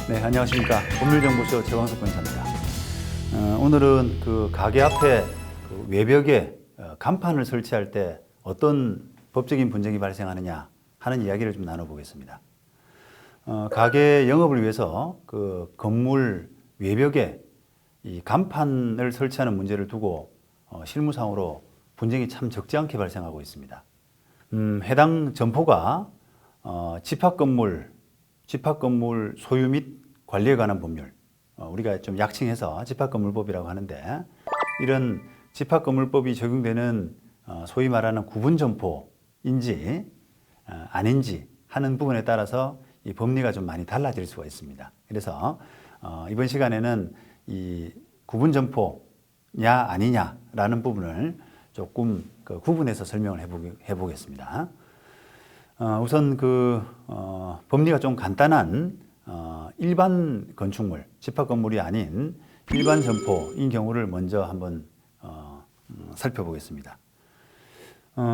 네, 안녕하십니까. 법률정보쇼 최광석 변호사입니다. 오늘은 그 가게 앞에 그 외벽에 간판을 설치할 때 어떤 법적인 분쟁이 발생하느냐 하는 이야기를 좀 나눠보겠습니다. 가게 영업을 위해서 그 건물 외벽에 이 간판을 설치하는 문제를 두고 실무상으로 분쟁이 참 적지 않게 발생하고 있습니다. 해당 점포가 집합건물 소유 및 관리에 관한 법률, 우리가 좀 약칭해서 집합건물법이라고 하는데, 이런 집합건물법이 적용되는 소위 말하는 구분점포인지 아닌지 하는 부분에 따라서 이 법리가 좀 많이 달라질 수가 있습니다. 그래서 이번 시간에는 이 구분점포냐 아니냐라는 부분을 조금 구분해서 설명을 해보겠습니다. 우선 법리가 좀 간단한 일반 건축물, 집합건물이 아닌 일반 점포인 경우를 먼저 한번 살펴보겠습니다.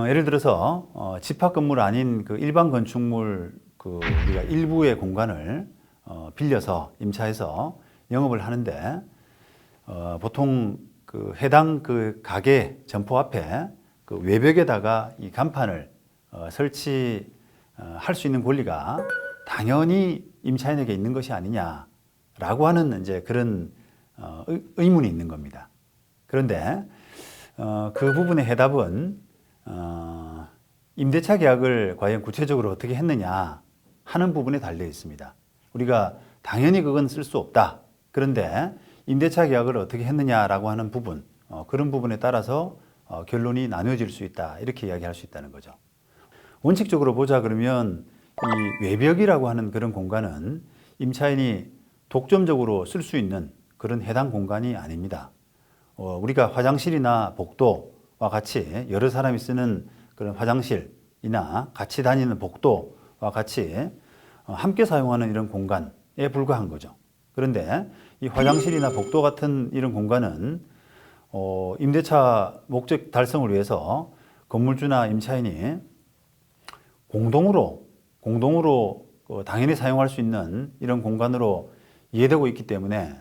예를 들어서 집합건물 아닌 그 일반 건축물 우리가 일부의 공간을 빌려서 임차해서 영업을 하는데 보통 그 해당 그 가게 점포 앞에 그 외벽에다가 이 간판을 설치할 수 있는 권리가 당연히 임차인에게 있는 것이 아니냐라고 하는 이제 그런 의문이 있는 겁니다. 그런데 그 부분의 해답은 임대차 계약을 과연 구체적으로 어떻게 했느냐 하는 부분에 달려 있습니다. 우리가 당연히 그건 쓸 수 없다. 그런데 임대차 계약을 어떻게 했느냐라고 하는 부분, 그런 부분에 따라서 결론이 나뉘어질 수 있다. 이렇게 이야기할 수 있다는 거죠. 원칙적으로 보자 그러면 이 외벽이라고 하는 그런 공간은 임차인이 독점적으로 쓸 수 있는 그런 해당 공간이 아닙니다. 우리가 화장실이나 복도와 같이 여러 사람이 쓰는 그런 화장실이나 같이 다니는 복도와 같이 함께 사용하는 이런 공간에 불과한 거죠. 그런데 이 화장실이나 복도 같은 이런 공간은 임대차 목적 달성을 위해서 건물주나 임차인이 공동으로 당연히 사용할 수 있는 이런 공간으로 이해되고 있기 때문에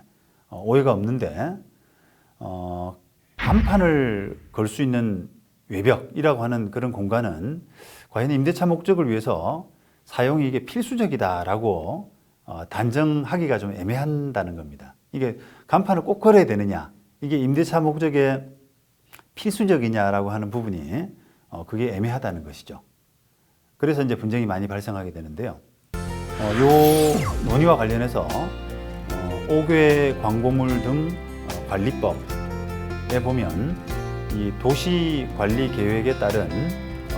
오해가 없는데, 간판을 걸 수 있는 외벽이라고 하는 그런 공간은 과연 임대차 목적을 위해서 사용이 이게 필수적이다라고 단정하기가 좀 애매한다는 겁니다. 이게 간판을 꼭 걸어야 되느냐, 이게 임대차 목적에 필수적이냐라고 하는 부분이 그게 애매하다는 것이죠. 그래서 이제 분쟁이 많이 발생하게 되는데요. 요 논의와 관련해서 5개 광고물 등 관리법에 보면 이 도시관리계획에 따른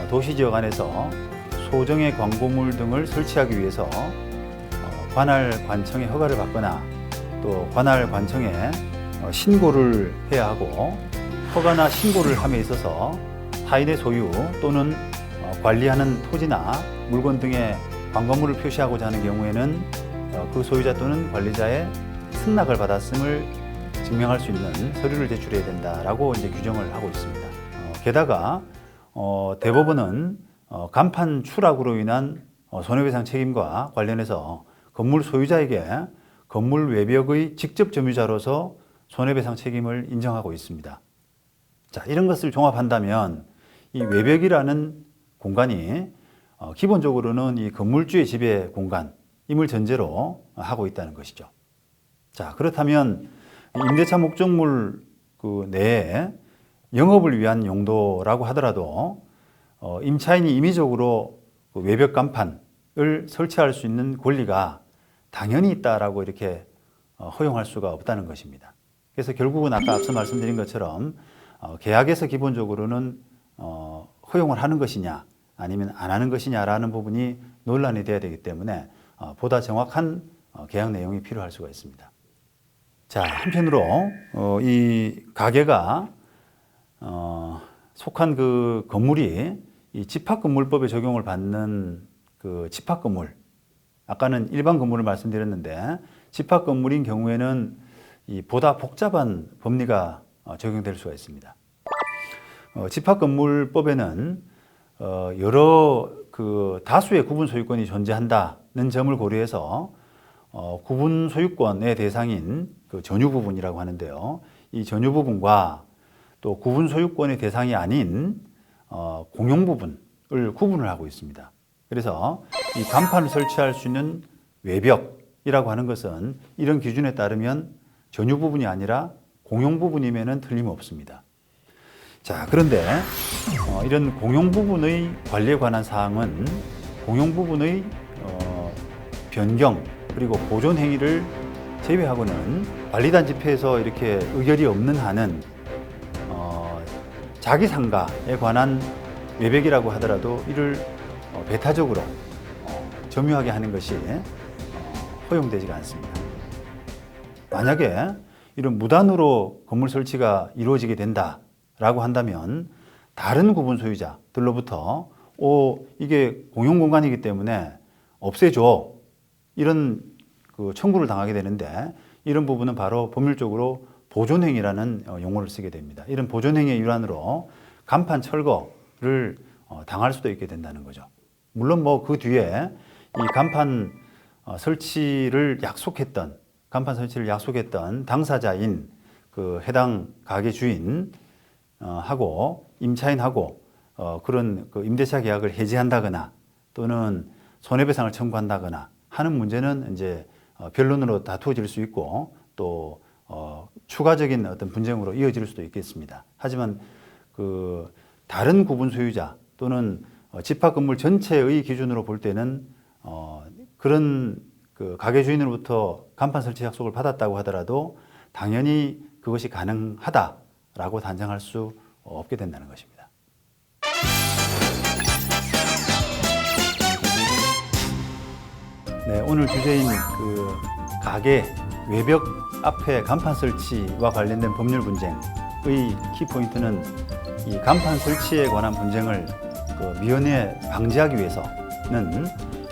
도시지역 안에서 소정의 광고물 등을 설치하기 위해서 관할 관청의 허가를 받거나 또 관할 관청에 신고를 해야 하고, 허가나 신고를 함에 있어서 타인의 소유 또는 관리하는 토지나 물건 등의 광고물을 표시하고자 하는 경우에는 그 소유자 또는 관리자의 승낙을 받았음을 증명할 수 있는 서류를 제출해야 된다라고 이제 규정을 하고 있습니다. 게다가 대법원은 간판 추락으로 인한 손해배상 책임과 관련해서 건물 소유자에게 건물 외벽의 직접 점유자로서 손해배상 책임을 인정하고 있습니다. 자, 이런 것을 종합한다면 이 외벽이라는 공간이 기본적으로는 이 건물주의 지배 공간임을 전제로 하고 있다는 것이죠. 자, 그렇다면 임대차 목적물 그 내에 영업을 위한 용도라고 하더라도 임차인이 임의적으로 그 외벽 간판을 설치할 수 있는 권리가 당연히 있다라고 이렇게 허용할 수가 없다는 것입니다. 그래서 결국은 아까 앞서 말씀드린 것처럼 계약에서 기본적으로는 허용을 하는 것이냐 아니면 안 하는 것이냐라는 부분이 논란이 돼야 되기 때문에 보다 정확한 계약 내용이 필요할 수가 있습니다. 자, 한편으로 이 가게가 속한 그 건물이 이 집합건물법에 적용을 받는 그 집합건물, 아까는 일반 건물을 말씀드렸는데 집합건물인 경우에는 이 보다 복잡한 법리가 적용될 수가 있습니다. 집합건물법에는 여러 그 다수의 구분 소유권이 존재한다는 점을 고려해서 구분 소유권의 대상인 그 전유 부분이라고 하는데요. 이 전유 부분과 또 구분 소유권의 대상이 아닌 공용 부분을 구분을 하고 있습니다. 그래서 이 간판을 설치할 수 있는 외벽이라고 하는 것은 이런 기준에 따르면 전유 부분이 아니라 공용 부분이면은 틀림없습니다. 자, 그런데 이런 공용 부분의 관리에 관한 사항은 공용 부분의 변경 그리고 보존 행위를 제외하고는 관리단 집회에서 이렇게 의결이 없는 한은 자기 상가에 관한 외벽이라고 하더라도 이를 배타적으로 점유하게 하는 것이 허용되지가 않습니다. 만약에 이런 무단으로 건물 설치가 이루어지게 된다라고 한다면 다른 구분 소유자들로부터 이게 공용 공간이기 때문에 없애줘 이런 그 청구를 당하게 되는데 이런 부분은 바로 법률적으로 보존행위라는 용어를 쓰게 됩니다. 이런 보존행위의 일환으로 간판 철거를 당할 수도 있게 된다는 거죠. 물론 뭐 그 뒤에 이 간판 설치를 약속했던 당사자인 그 해당 가게 주인 하고 임차인하고 그런 그 임대차 계약을 해지한다거나 또는 손해배상을 청구한다거나 하는 문제는 이제 변론으로 다투어질 수 있고 또 추가적인 어떤 분쟁으로 이어질 수도 있겠습니다. 하지만 그 다른 구분 소유자 또는 집합 건물 전체의 기준으로 볼 때는 그런 그 가게 주인으로부터 간판 설치 약속을 받았다고 하더라도 당연히 그것이 가능하다라고 단정할 수 없게 된다는 것입니다. 네, 오늘 주제인 그 가게 외벽 앞에 간판 설치와 관련된 법률 분쟁의 키포인트는 이 간판 설치에 관한 분쟁을 그 미연에 방지하기 위해서는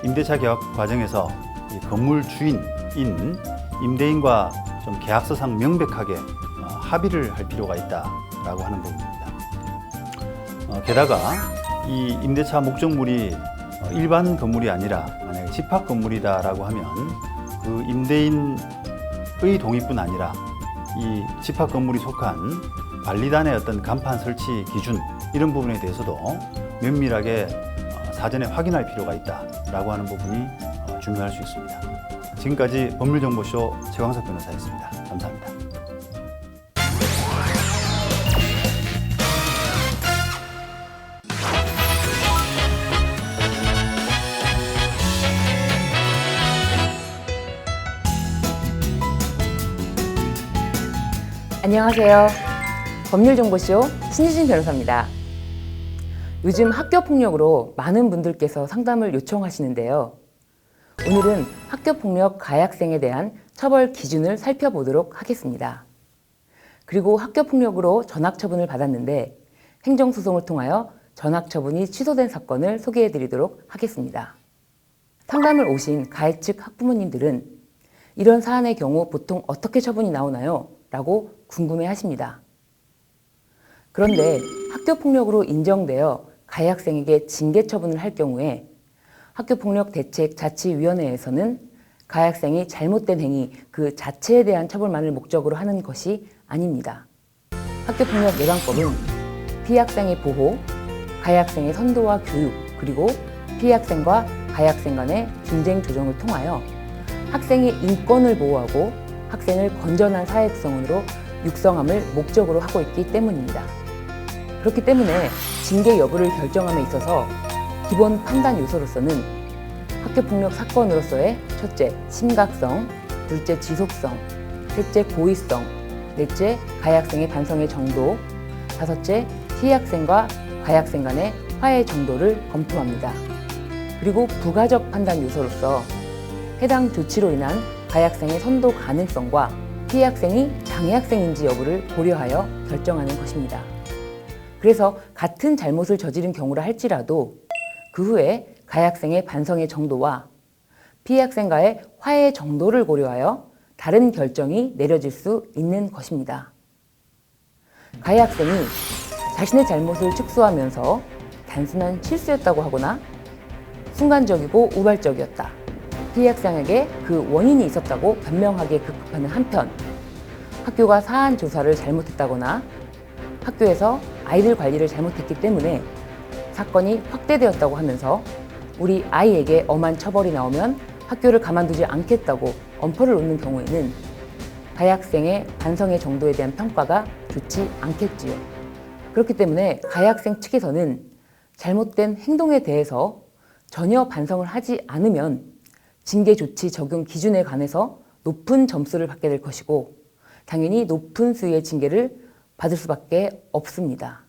임대차 계약 과정에서 이 건물 주인인 임대인과 좀 계약서상 명백하게 합의를 할 필요가 있다라고 하는 부분입니다. 게다가 이 임대차 목적물이 일반 건물이 아니라 만약에 집합 건물이다라고 하면 그 임대인의 동의뿐 아니라 이 집합 건물이 속한 관리단의 어떤 간판 설치 기준 이런 부분에 대해서도 면밀하게 사전에 확인할 필요가 있다라고 하는 부분이 중요할 수 있습니다. 지금까지 법률정보쇼 최광석 변호사였습니다. 감사합니다. 안녕하세요. 법률정보쇼 신유진 변호사입니다. 요즘 학교폭력으로 많은 분들께서 상담을 요청하시는데요. 오늘은 학교폭력 가해학생에 대한 처벌 기준을 살펴보도록 하겠습니다. 그리고 학교폭력으로 전학처분을 받았는데 행정소송을 통하여 전학처분이 취소된 사건을 소개해드리도록 하겠습니다. 상담을 오신 가해 측 학부모님들은 이런 사안의 경우 보통 어떻게 처분이 나오나요? 라고 궁금해 하십니다. 그런데 학교폭력으로 인정되어 가해 학생에게 징계 처분을 할 경우에 학교폭력대책자치위원회에서는 가해 학생이 잘못된 행위 그 자체에 대한 처벌만을 목적으로 하는 것이 아닙니다. 학교폭력예방법은 피해 학생의 보호, 가해 학생의 선도와 교육, 그리고 피해 학생과 가해 학생 간의 분쟁 조정을 통하여 학생의 인권을 보호하고 학생을 건전한 사회 구성원으로 육성함을 목적으로 하고 있기 때문입니다. 그렇기 때문에 징계 여부를 결정함에 있어서 기본 판단 요소로서는 학교폭력 사건으로서의 첫째, 심각성, 둘째, 지속성, 셋째, 고의성, 넷째, 가해 학생의 반성의 정도, 다섯째, 피해 학생과 가해 학생 간의 화해 정도를 검토합니다. 그리고 부가적 판단 요소로서 해당 조치로 인한 가해 학생의 선도 가능성과 피해 학생이 장애 학생인지 여부를 고려하여 결정하는 것입니다. 그래서 같은 잘못을 저지른 경우라 할지라도 그 후에 가해 학생의 반성의 정도와 피해 학생과의 화해 정도를 고려하여 다른 결정이 내려질 수 있는 것입니다. 가해 학생이 자신의 잘못을 축소하면서 단순한 실수였다고 하거나 순간적이고 우발적이었다, 피해 학생에게 그 원인이 있었다고 변명하기에 급급하는 한편, 학교가 사안 조사를 잘못했다거나 학교에서 아이들 관리를 잘못했기 때문에 사건이 확대되었다고 하면서 우리 아이에게 엄한 처벌이 나오면 학교를 가만두지 않겠다고 엄포를 놓는 경우에는 가해 학생의 반성의 정도에 대한 평가가 좋지 않겠지요. 그렇기 때문에 가해 학생 측에서는 잘못된 행동에 대해서 전혀 반성을 하지 않으면 징계 조치 적용 기준에 관해서 높은 점수를 받게 될 것이고 당연히 높은 수위의 징계를 받을 수밖에 없습니다.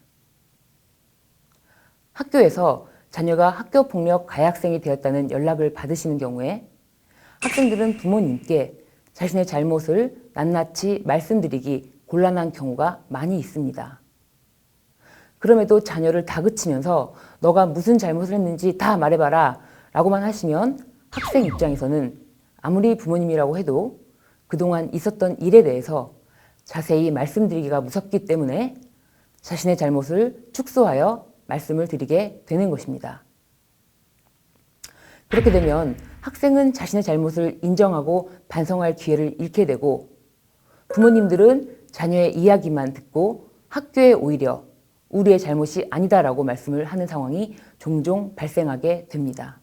학교에서 자녀가 학교폭력 가해 학생이 되었다는 연락을 받으시는 경우에 학생들은 부모님께 자신의 잘못을 낱낱이 말씀드리기 곤란한 경우가 많이 있습니다. 그럼에도 자녀를 다그치면서 너가 무슨 잘못을 했는지 다 말해봐라 라고만 하시면 학생 입장에서는 아무리 부모님이라고 해도 그동안 있었던 일에 대해서 자세히 말씀드리기가 무섭기 때문에 자신의 잘못을 축소하여 말씀을 드리게 되는 것입니다. 그렇게 되면 학생은 자신의 잘못을 인정하고 반성할 기회를 잃게 되고 부모님들은 자녀의 이야기만 듣고 학교에 오히려 우리의 잘못이 아니다라고 말씀을 하는 상황이 종종 발생하게 됩니다.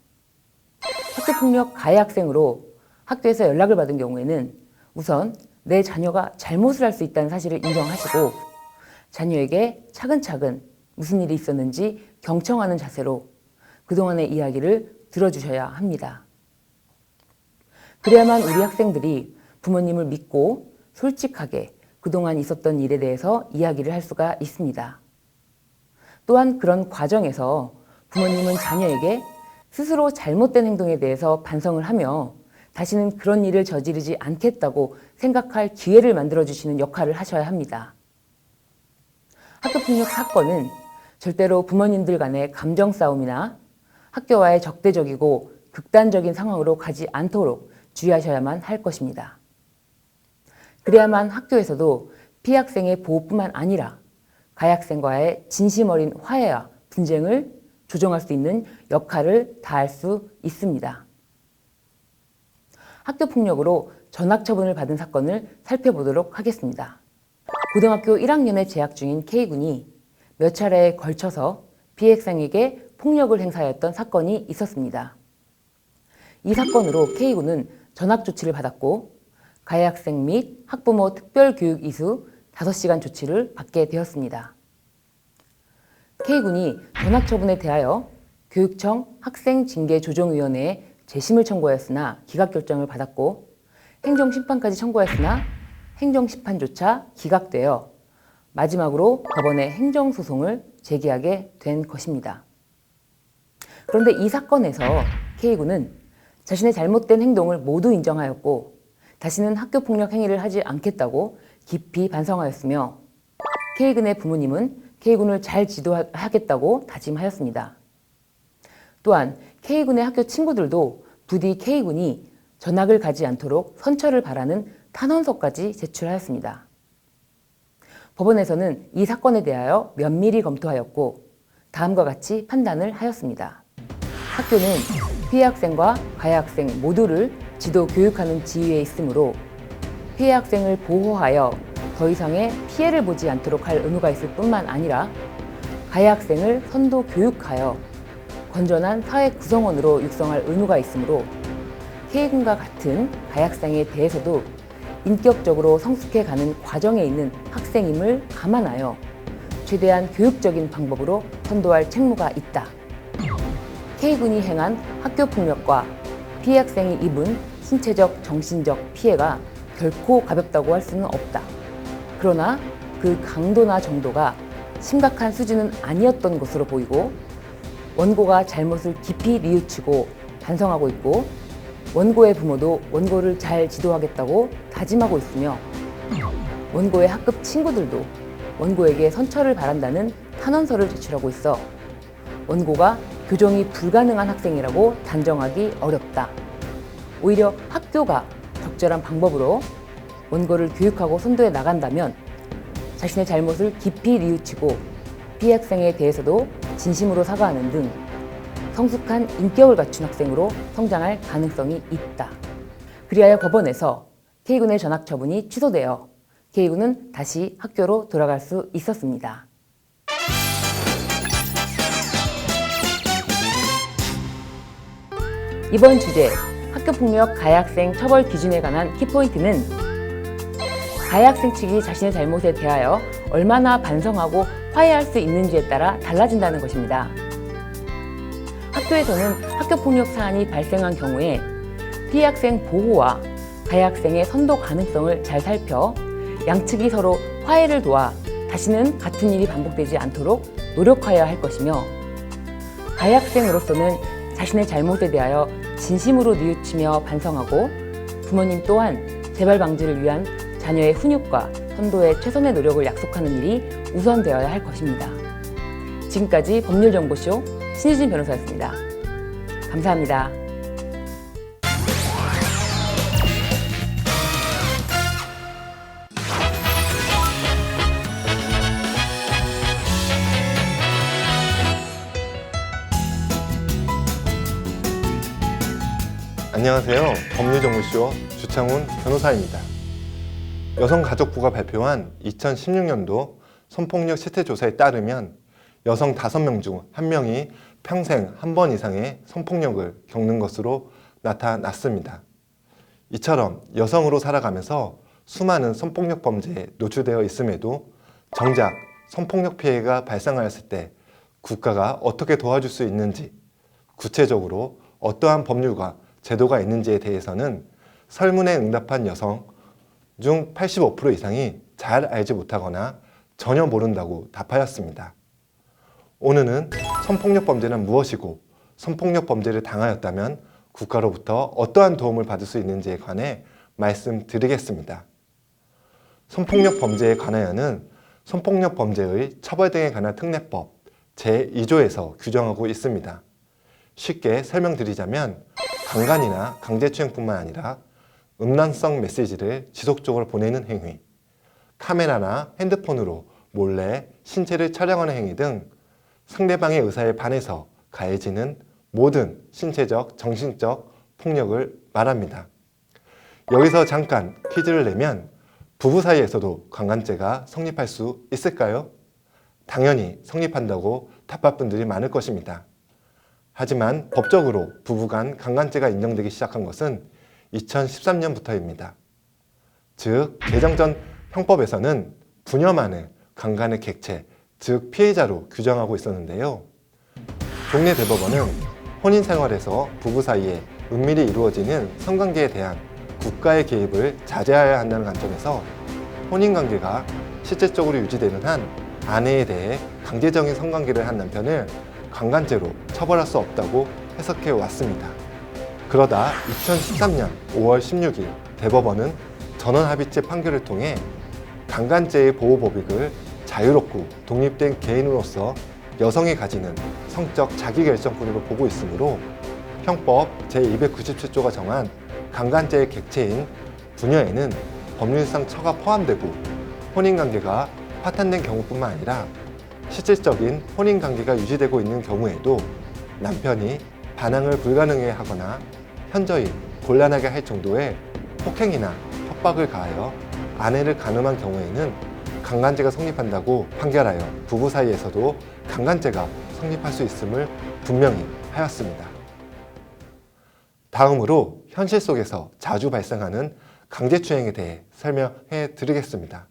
학교폭력 가해 학생으로 학교에서 연락을 받은 경우에는 우선 내 자녀가 잘못을 할 수 있다는 사실을 인정하시고 자녀에게 차근차근 무슨 일이 있었는지 경청하는 자세로 그동안의 이야기를 들어주셔야 합니다. 그래야만 우리 학생들이 부모님을 믿고 솔직하게 그동안 있었던 일에 대해서 이야기를 할 수가 있습니다. 또한 그런 과정에서 부모님은 자녀에게 스스로 잘못된 행동에 대해서 반성을 하며 다시는 그런 일을 저지르지 않겠다고 생각할 기회를 만들어주시는 역할을 하셔야 합니다. 학교폭력 사건은 절대로 부모님들 간의 감정 싸움이나 학교와의 적대적이고 극단적인 상황으로 가지 않도록 주의하셔야만 할 것입니다. 그래야만 학교에서도 피해 학생의 보호뿐만 아니라 가해 학생과의 진심 어린 화해와 분쟁을 조정할 수 있는 역할을 다할 수 있습니다. 학교폭력으로 전학처분을 받은 사건을 살펴보도록 하겠습니다. 고등학교 1학년에 재학 중인 K군이 몇 차례에 걸쳐서 피해 학생에게 폭력을 행사하였던 사건이 있었습니다. 이 사건으로 K군은 전학 조치를 받았고 가해 학생 및 학부모 특별교육 이수 5시간 조치를 받게 되었습니다. K군이 전학 처분에 대하여 교육청 학생징계조정위원회에 재심을 청구하였으나 기각 결정을 받았고 행정심판까지 청구하였으나 행정심판조차 기각되어 마지막으로 법원에 행정소송을 제기하게 된 것입니다. 그런데 이 사건에서 K군은 자신의 잘못된 행동을 모두 인정하였고 다시는 학교폭력 행위를 하지 않겠다고 깊이 반성하였으며 K군의 부모님은 K군을 잘 지도하겠다고 다짐하였습니다. 또한 K군의 학교 친구들도 부디 K군이 전학을 가지 않도록 선처를 바라는 탄원서까지 제출하였습니다. 법원에서는 이 사건에 대하여 면밀히 검토하였고 다음과 같이 판단을 하였습니다. 학교는 피해 학생과 가해 학생 모두를 지도 교육하는 지위에 있으므로 피해 학생을 보호하여 더 이상의 피해를 보지 않도록 할 의무가 있을 뿐만 아니라 가해 학생을 선도 교육하여 건전한 사회 구성원으로 육성할 의무가 있으므로 K군과 같은 가해 학생에 대해서도 인격적으로 성숙해가는 과정에 있는 학생임을 감안하여 최대한 교육적인 방법으로 선도할 책무가 있다. K군이 행한 학교폭력과 피해 학생이 입은 신체적, 정신적 피해가 결코 가볍다고 할 수는 없다. 그러나 그 강도나 정도가 심각한 수준은 아니었던 것으로 보이고 원고가 잘못을 깊이 뉘우치고 반성하고 있고 원고의 부모도 원고를 잘 지도하겠다고 다짐하고 있으며 원고의 학급 친구들도 원고에게 선처를 바란다는 탄원서를 제출하고 있어 원고가 교정이 불가능한 학생이라고 단정하기 어렵다. 오히려 학교가 적절한 방법으로 원고를 교육하고 선도해 나간다면 자신의 잘못을 깊이 뉘우치고 피해 학생에 대해서도 진심으로 사과하는 등 성숙한 인격을 갖춘 학생으로 성장할 가능성이 있다. 그리하여 법원에서 K군의 전학 처분이 취소되어 K군은 다시 학교로 돌아갈 수 있었습니다. 이번 주제 학교폭력 가해학생 처벌 기준에 관한 키포인트는 가해학생 측이 자신의 잘못에 대하여 얼마나 반성하고 화해할 수 있는지에 따라 달라진다는 것입니다. 학교에서는 학교폭력 사안이 발생한 경우에 피해 학생 보호와 가해 학생의 선도 가능성을 잘 살펴 양측이 서로 화해를 도와 다시는 같은 일이 반복되지 않도록 노력하여야 할 것이며, 가해 학생으로서는 자신의 잘못에 대하여 진심으로 뉘우치며 반성하고 부모님 또한 재발 방지를 위한 자녀의 훈육과 선도에 최선의 노력을 약속하는 일이 우선되어야 할 것입니다. 지금까지 법률정보쇼 신유진 변호사였습니다. 감사합니다. 안녕하세요. 법률정보쇼 주창훈 변호사입니다. 여성가족부가 발표한 2016년도 성폭력 실태조사에 따르면 여성 5명 중 1명이 평생 한 번 이상의 성폭력을 겪는 것으로 나타났습니다. 이처럼 여성으로 살아가면서 수많은 성폭력 범죄에 노출되어 있음에도 정작 성폭력 피해가 발생하였을 때 국가가 어떻게 도와줄 수 있는지, 구체적으로 어떠한 법률과 제도가 있는지에 대해서는 설문에 응답한 여성 중 85% 이상이 잘 알지 못하거나 전혀 모른다고 답하였습니다. 오늘은 성폭력 범죄는 무엇이고 성폭력 범죄를 당하였다면 국가로부터 어떠한 도움을 받을 수 있는지에 관해 말씀드리겠습니다. 성폭력 범죄에 관하여는 성폭력 범죄의 처벌 등에 관한 특례법 제2조에서 규정하고 있습니다. 쉽게 설명드리자면 강간이나 강제추행뿐만 아니라 음란성 메시지를 지속적으로 보내는 행위, 카메라나 핸드폰으로 몰래 신체를 촬영하는 행위 등 상대방의 의사에 반해서 가해지는 모든 신체적, 정신적 폭력을 말합니다. 여기서 잠깐 퀴즈를 내면 부부 사이에서도 강간죄가 성립할 수 있을까요? 당연히 성립한다고 답할 분들이 많을 것입니다. 하지만 법적으로 부부 간 강간죄가 인정되기 시작한 것은 2013년부터입니다. 즉, 개정 전 형법에서는 부녀만을 강간의 객체, 즉 피해자로 규정하고 있었는데요. 종래 대법원은 혼인 생활에서 부부 사이에 은밀히 이루어지는 성관계에 대한 국가의 개입을 자제해야 한다는 관점에서 혼인관계가 실질적으로 유지되는 한 아내에 대해 강제적인 성관계를 한 남편을 강간죄로 처벌할 수 없다고 해석해 왔습니다. 그러다 2013년 5월 16일 대법원은 전원합의체 판결을 통해 강간죄의 보호법익을 자유롭고 독립된 개인으로서 여성이 가지는 성적 자기결정권으로 보고 있으므로 형법 제297조가 정한 강간죄의 객체인 부녀에는 법률상 처가 포함되고 혼인관계가 파탄된 경우뿐만 아니라 실질적인 혼인관계가 유지되고 있는 경우에도 남편이 반항을 불가능해 하거나 현저히 곤란하게 할 정도의 폭행이나 협박을 가하여 아내를 간음한 경우에는 강간죄가 성립한다고 판결하여 부부 사이에서도 강간죄가 성립할 수 있음을 분명히 하였습니다. 다음으로 현실 속에서 자주 발생하는 강제추행에 대해 설명해 드리겠습니다.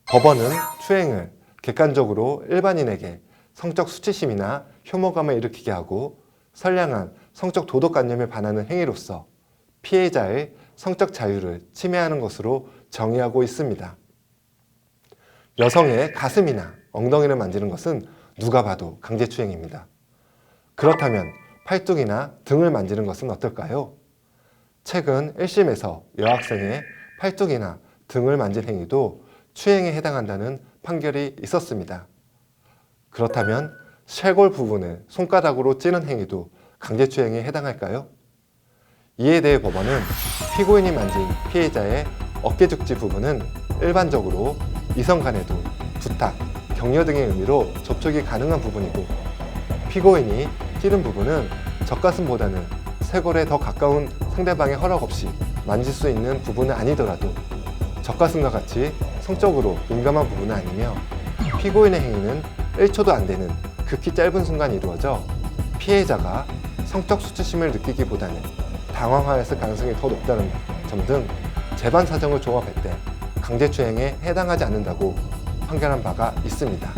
법원은 추행을 객관적으로 일반인에게 성적 수치심이나 혐오감을 일으키게 하고 선량한 성적 도덕관념에 반하는 행위로서 피해자의 성적 자유를 침해하는 것으로 정의하고 있습니다. 여성의 가슴이나 엉덩이를 만지는 것은 누가 봐도 강제추행입니다. 그렇다면 팔뚝이나 등을 만지는 것은 어떨까요? 최근 1심에서 여학생의 팔뚝이나 등을 만진 행위도 추행에 해당한다는 판결이 있었습니다. 그렇다면 쇄골 부분을 손가락으로 찌는 행위도 강제추행에 해당할까요? 이에 대해 법원은 피고인이 만진 피해자의 어깨 죽지 부분은 일반적으로 이성 간에도 부탁, 격려 등의 의미로 접촉이 가능한 부분이고 피고인이 찌른 부분은 젖가슴보다는 쇄골에 더 가까운 상대방의 허락 없이 만질 수 있는 부분은 아니더라도 젖가슴과 같이 성적으로 민감한 부분은 아니며 피고인의 행위는 1초도 안 되는 극히 짧은 순간 이루어져 피해자가 성적 수치심을 느끼기보다는 당황하였을 가능성이 더 높다는 점 등 재반 사정을 종합할 때 강제추행에 해당하지 않는다고 판결한 바가 있습니다.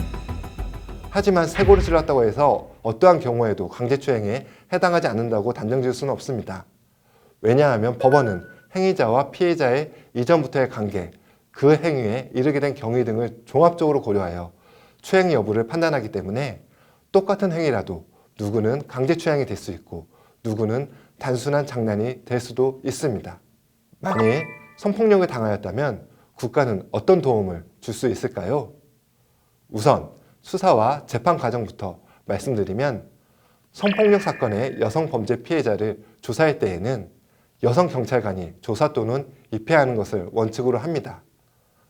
하지만 쇄골을 찔렀다고 해서 어떠한 경우에도 강제추행에 해당하지 않는다고 단정 지을 수는 없습니다. 왜냐하면 법원은 행위자와 피해자의 이전부터의 관계, 그 행위에 이르게 된 경위 등을 종합적으로 고려하여 추행 여부를 판단하기 때문에 똑같은 행위라도 누구는 강제추행이 될 수 있고 누구는 단순한 장난이 될 수도 있습니다. 만일 성폭력을 당하였다면 국가는 어떤 도움을 줄 수 있을까요? 우선 수사와 재판 과정부터 말씀드리면 성폭력 사건의 여성 범죄 피해자를 조사할 때에는 여성 경찰관이 조사 또는 입회하는 것을 원칙으로 합니다.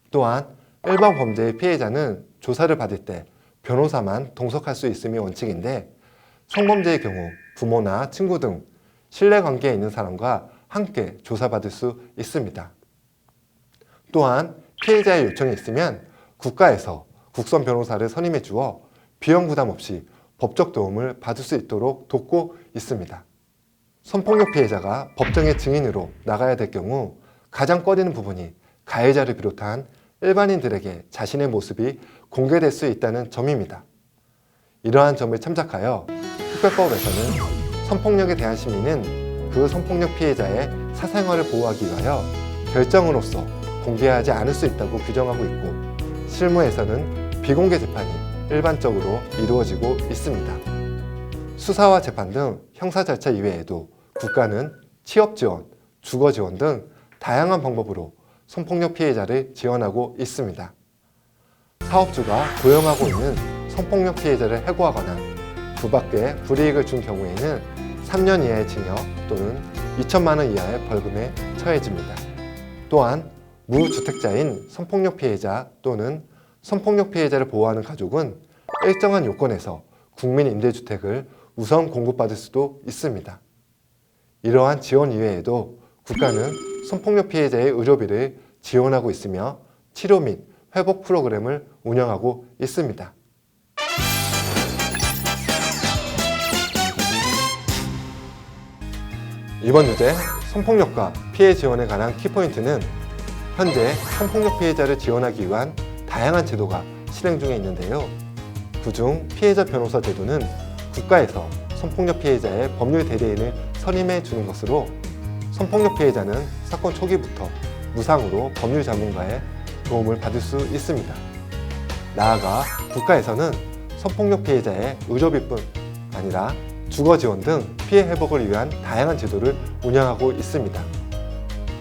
또한 일반 범죄의 피해자는 조사를 받을 때 변호사만 동석할 수 있음이 원칙인데 성범죄의 경우 부모나 친구 등 신뢰관계에 있는 사람과 함께 조사받을 수 있습니다. 또한 피해자의 요청이 있으면 국가에서 국선 변호사를 선임해 주어 비용 부담 없이 법적 도움을 받을 수 있도록 돕고 있습니다. 성폭력 피해자가 법정의 증인으로 나가야 될 경우 가장 꺼리는 부분이 가해자를 비롯한 일반인들에게 자신의 모습이 공개될 수 있다는 점입니다. 이러한 점을 참작하여 특별법에서는 성폭력에 대한 심리는 그 성폭력 피해자의 사생활을 보호하기 위하여 결정으로서 공개하지 않을 수 있다고 규정하고 있고 실무에서는 비공개 재판이 일반적으로 이루어지고 있습니다. 수사와 재판 등 형사 절차 이외에도 국가는 취업 지원, 주거 지원 등 다양한 방법으로 성폭력 피해자를 지원하고 있습니다. 사업주가 고용하고 있는 성폭력 피해자를 해고하거나 그 밖에 불이익을 준 경우에는 3년 이하의 징역 또는 2천만 원 이하의 벌금에 처해집니다. 또한 무주택자인 성폭력 피해자 또는 성폭력 피해자를 보호하는 가족은 일정한 요건에서 국민임대주택을 우선 공급받을 수도 있습니다. 이러한 지원 이외에도 국가는 성폭력 피해자의 의료비를 지원하고 있으며 치료 및 회복 프로그램을 운영하고 있습니다. 이번 주제 성폭력과 피해 지원에 관한 키포인트는 현재 성폭력 피해자를 지원하기 위한 다양한 제도가 실행 중에 있는데요. 그중 피해자 변호사 제도는 국가에서 성폭력 피해자의 법률 대리인을 선임해 주는 것으로 성폭력 피해자는 사건 초기부터 무상으로 법률 전문가의 도움을 받을 수 있습니다. 나아가 국가에서는 성폭력 피해자의 의료비뿐 아니라 주거 지원 등 피해 회복을 위한 다양한 제도를 운영하고 있습니다.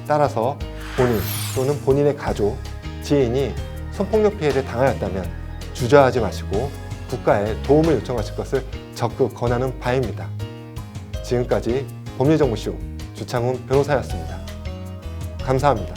따라서 본인 또는 본인의 가족, 지인이 성폭력 피해를 당하였다면 주저하지 마시고 국가에 도움을 요청하실 것을 적극 권하는 바입니다. 지금까지 법률정보쇼 주창훈 변호사였습니다. 감사합니다.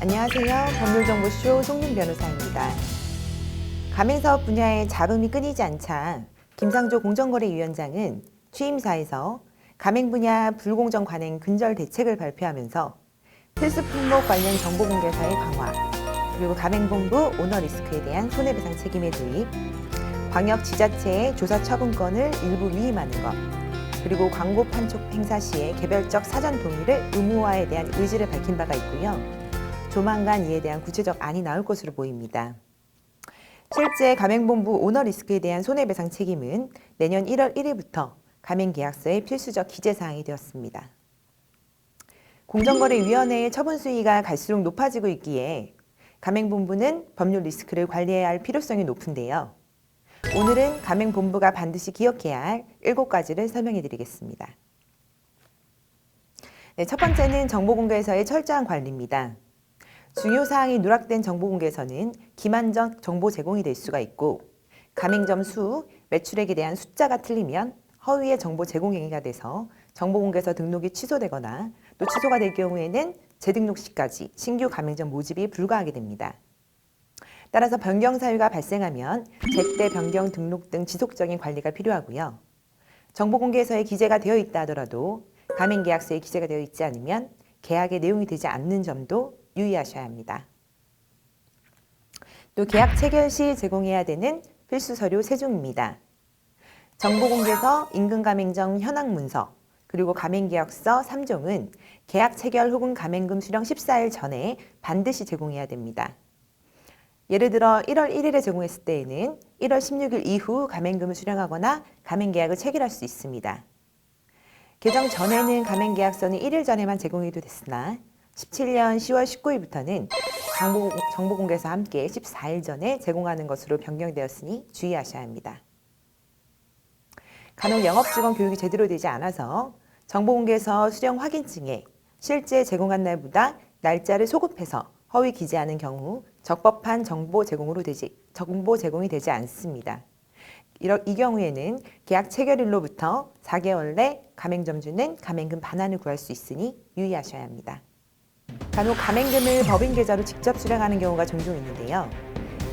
안녕하세요. 법률정보쇼 송민 변호사입니다. 가맹사업 분야의 잡음이 끊이지 않자 김상조 공정거래위원장은 취임사에서 가맹 분야 불공정 관행 근절 대책을 발표하면서 필수 품목 관련 정보 공개 사의 강화, 그리고 가맹본부 오너 리스크에 대한 손해배상 책임의 도입, 광역 지자체의 조사 처분권을 일부 위임하는 것, 그리고 광고 판촉 행사 시에 개별적 사전 동의를 의무화에 대한 의지를 밝힌 바가 있고요. 조만간 이에 대한 구체적 안이 나올 것으로 보입니다. 실제 가맹본부 오너 리스크에 대한 손해배상 책임은 내년 1월 1일부터 가맹계약서의 필수적 기재사항이 되었습니다. 공정거래위원회의 처분 수위가 갈수록 높아지고 있기에 가맹본부는 법률 리스크를 관리해야 할 필요성이 높은데요. 오늘은 가맹본부가 반드시 기억해야 할 7가지를 설명해 드리겠습니다. 네, 첫 번째는 정보공개에서의 철저한 관리입니다. 중요 사항이 누락된 정보공개에서는 기만적 정보 제공이 될 수가 있고 가맹점 수, 매출액에 대한 숫자가 틀리면 허위의 정보 제공 행위가 돼서 정보공개서 등록이 취소되거나 또 취소가 될 경우에는 재등록 시까지 신규 가맹점 모집이 불가하게 됩니다. 따라서 변경 사유가 발생하면 제때 변경 등록 등 지속적인 관리가 필요하고요. 정보공개서에 기재가 되어 있다 하더라도 가맹계약서에 기재가 되어 있지 않으면 계약의 내용이 되지 않는 점도 유의하셔야 합니다. 또 계약 체결 시 제공해야 되는 필수 서류 3종입니다. 정보공개서, 임금가맹점 현황문서, 그리고 가맹계약서 3종은 계약 체결 혹은 가맹금 수령 14일 전에 반드시 제공해야 됩니다. 예를 들어 1월 1일에 제공했을 때에는 1월 16일 이후 가맹금을 수령하거나 가맹계약을 체결할 수 있습니다. 개정 전에는 가맹계약서는 1일 전에만 제공해도 됐으나 17년 10월 19일부터는 정보공개서와 함께 14일 전에 제공하는 것으로 변경되었으니 주의하셔야 합니다. 간혹 영업직원 교육이 제대로 되지 않아서 정보공개서 수령 확인증에 실제 제공한 날보다 날짜를 소급해서 허위 기재하는 경우 적법한 정보 제공이 되지 않습니다. 이 경우에는 계약 체결일로부터 4개월 내 가맹점주는 가맹금 반환을 구할 수 있으니 유의하셔야 합니다. 간혹 가맹금을 법인 계좌로 직접 수령하는 경우가 종종 있는데요.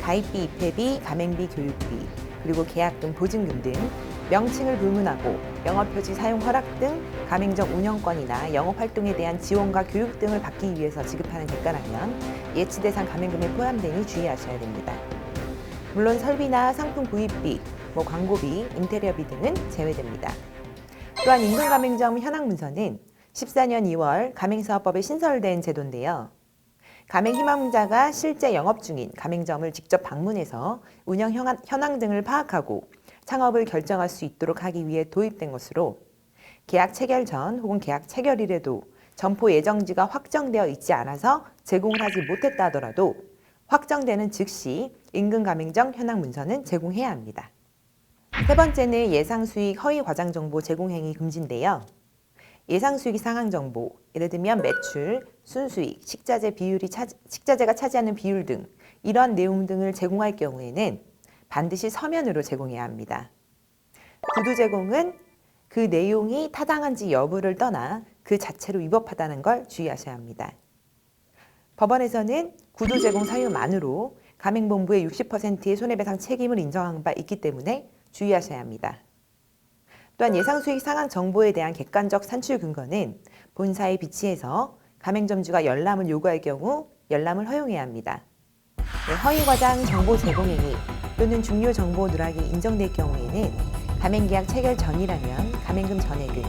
가입비, 입회비, 가맹비, 교육비, 그리고 계약금, 보증금 등 명칭을 불문하고 영업표지 사용 허락 등 가맹점 운영권이나 영업활동에 대한 지원과 교육 등을 받기 위해서 지급하는 대가라면 예치 대상 가맹금에 포함되니 주의하셔야 됩니다. 물론 설비나 상품 구입비, 광고비, 인테리어비 등은 제외됩니다. 또한 임금가맹점 현황문서는 14년 2월 가맹사업법에 신설된 제도인데요. 가맹희망자가 실제 영업 중인 가맹점을 직접 방문해서 운영 현황 등을 파악하고 창업을 결정할 수 있도록 하기 위해 도입된 것으로 계약 체결 전 혹은 계약 체결일에도 점포 예정지가 확정되어 있지 않아서 제공을 하지 못했다 하더라도 확정되는 즉시 임금가맹점 현황문서는 제공해야 합니다. 세 번째는 예상수익 허위 과장 정보 제공 행위 금지인데요. 예상수익 상한 정보, 예를 들면 매출, 순수익, 식자재가 차지하는 비율 등 이러한 내용 등을 제공할 경우에는 반드시 서면으로 제공해야 합니다. 구두 제공은 그 내용이 타당한지 여부를 떠나 그 자체로 위법하다는 걸 주의하셔야 합니다. 법원에서는 구두 제공 사유만으로 가맹본부의 60%의 손해배상 책임을 인정한 바 있기 때문에 주의하셔야 합니다. 또한 예상수익 상한 정보에 대한 객관적 산출 근거는 본사에 비치해서 가맹점주가 열람을 요구할 경우 열람을 허용해야 합니다. 허위과장 정보 제공행위 또는 중요 정보 누락이 인정될 경우에는 가맹계약 체결 전이라면 가맹금 전액은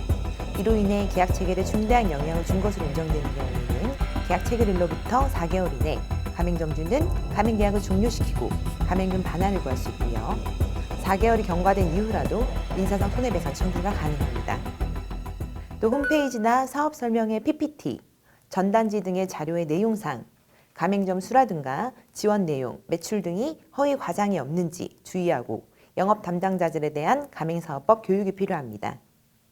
이로 인해 계약 체결에 중대한 영향을 준 것으로 인정되는 경우에는 계약 체결일로부터 4개월 이내 가맹점주는 가맹계약을 종료시키고 가맹금 반환을 구할 수 있고요. 4개월이 경과된 이후라도 민사상 손해배상 청구가 가능합니다. 또 홈페이지나 사업 설명회 PPT, 전단지 등의 자료의 내용상 가맹점 수라든가 지원 내용, 매출 등이 허위 과장이 없는지 주의하고 영업 담당자들에 대한 가맹사업법 교육이 필요합니다.